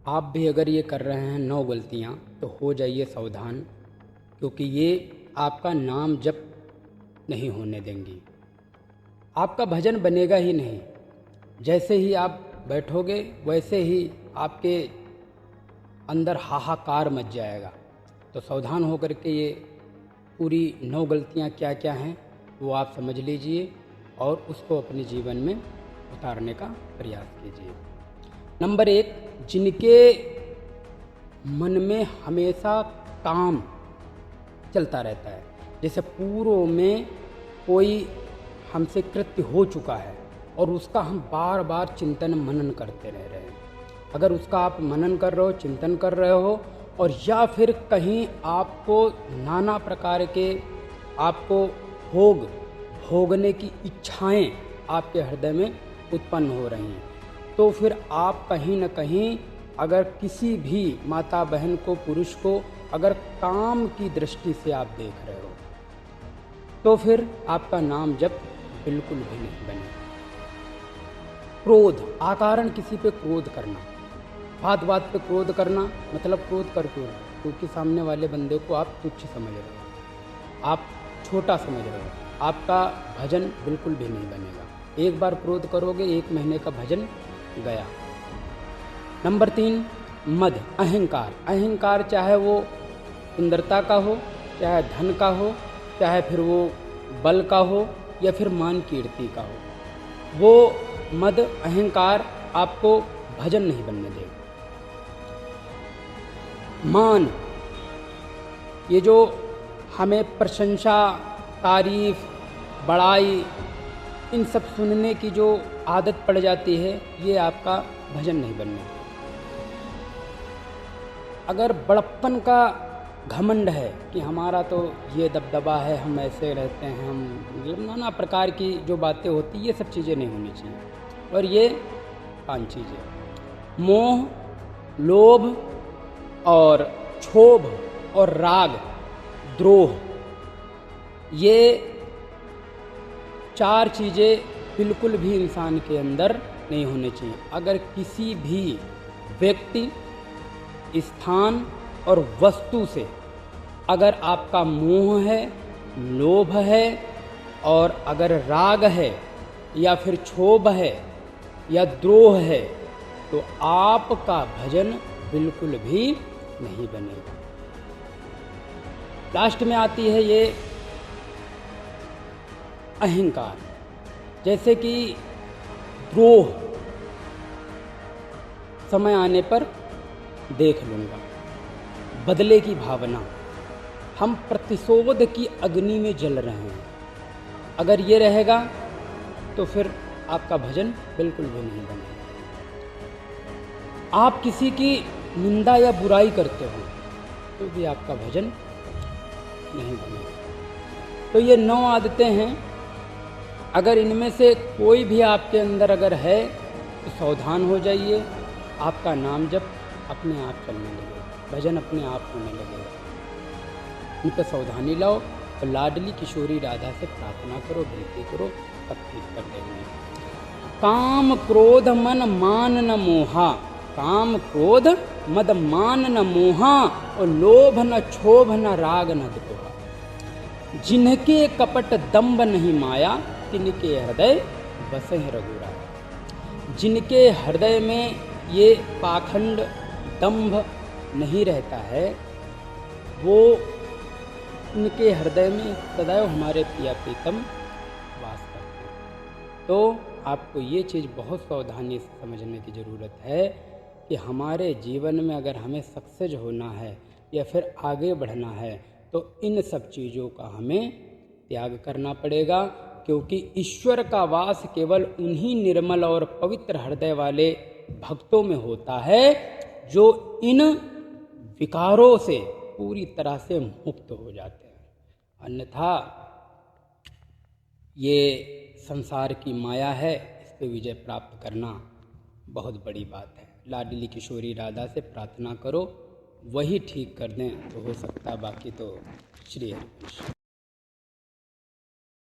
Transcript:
आप भी अगर ये कर रहे हैं 9 गलतियाँ तो हो जाइए सावधान, क्योंकि ये आपका नाम जप नहीं होने देंगी। आपका भजन बनेगा ही नहीं। जैसे ही आप बैठोगे वैसे ही आपके अंदर हाहाकार मच जाएगा। तो सावधान होकर के ये पूरी 9 गलतियाँ क्या क्या हैं वो आप समझ लीजिए और उसको अपने जीवन में उतारने का प्रयास कीजिए। नंबर 1, जिनके मन में हमेशा काम चलता रहता है, जैसे पूर्व में कोई हमसे कृत्य हो चुका है और उसका हम बार बार चिंतन मनन करते रह रहे हैं। अगर उसका आप मनन कर रहे हो, चिंतन कर रहे हो, और या फिर कहीं आपको नाना प्रकार के आपको भोगने की इच्छाएं आपके हृदय में उत्पन्न हो रही हैं, तो फिर आप कहीं न कहीं अगर किसी भी माता बहन को, पुरुष को अगर काम की दृष्टि से आप देख रहे हो तो फिर आपका नाम जप बिल्कुल भी नहीं बनेगा। क्रोध, आकारण किसी पे क्रोध करना, बात बात पे क्रोध करना, मतलब क्रोध कर क्यों? क्योंकि सामने वाले बंदे को आप तुच्छ समझ रहे हो, आप छोटा समझ रहे हो, आपका भजन बिल्कुल भी नहीं बनेगा। एक बार क्रोध करोगे 1 महीने का भजन गया। नंबर 3, मद, अहंकार। अहंकार चाहे वो सुंदरता का हो, चाहे धन का हो, चाहे फिर वो बल का हो या फिर मान कीर्ति का हो, वो मद अहंकार आपको भजन नहीं बनने देगा। मान, ये जो हमें प्रशंसा, तारीफ, बड़ाई, इन सब सुनने की जो आदत पड़ जाती है, ये आपका भजन नहीं बनने देगा। अगर बड़प्पन का घमंड है कि हमारा तो ये दबदबा है, हम ऐसे रहते हैं, हम मतलब नाना प्रकार की जो बातें होती, ये सब चीज़ें नहीं होनी चाहिए। और ये 5 चीज़ें, मोह, लोभ और क्षोभ और राग, द्रोह, ये 4 चीज़ें बिल्कुल भी इंसान के अंदर नहीं होनी चाहिए। अगर किसी भी व्यक्ति, स्थान और वस्तु से अगर आपका मोह है, लोभ है और अगर राग है या फिर क्षोभ है या द्रोह है, तो आपका भजन बिल्कुल भी नहीं बनेगा। लास्ट में आती है ये अहंकार, जैसे कि द्रोह, समय आने पर देख लूँगा, बदले की भावना, हम प्रतिशोध की अग्नि में जल रहे हैं, अगर ये रहेगा तो फिर आपका भजन बिल्कुल भी नहीं बनेगा। आप किसी की निंदा या बुराई करते हो तो भी आपका भजन नहीं बनेगा। तो ये 9 आदतें हैं, अगर इनमें से कोई भी आपके अंदर अगर है तो सावधान हो जाइए, आपका नाम जब अपने आप चलने लगेगा, भजन अपने आप होने लगेगा। इन पर सावधानी लाओ और लाडली किशोरी राधा से प्रार्थना करो, विनती करो, सब ठीक कर देंगे। काम क्रोध मन मान न मोहा, काम क्रोध मद मान न मोहा, और लोभ न क्षोभ न राग न द्रोह, जिनके कपट दंभ नहीं माया, तिनके हृदय बसे रघुराया। जिनके हृदय में ये पाखंड, दंभ नहीं रहता है, वो उनके हृदय में सदैव हमारे प्रिय प्रीतम वास करते हैं। तो आपको ये चीज़ बहुत सावधानी से समझने की ज़रूरत है कि हमारे जीवन में अगर हमें सक्सेस होना है या फिर आगे बढ़ना है तो इन सब चीज़ों का हमें त्याग करना पड़ेगा, क्योंकि ईश्वर का वास केवल उन्हीं निर्मल और पवित्र हृदय वाले भक्तों में होता है जो इन विकारों से पूरी तरह से मुक्त हो जाते हैं। अन्यथा ये संसार की माया है, इस पे विजय प्राप्त करना बहुत बड़ी बात है। लाडली किशोरी राधा से प्रार्थना करो, वही ठीक कर दें तो हो सकता, बाकी तो श्री हरि।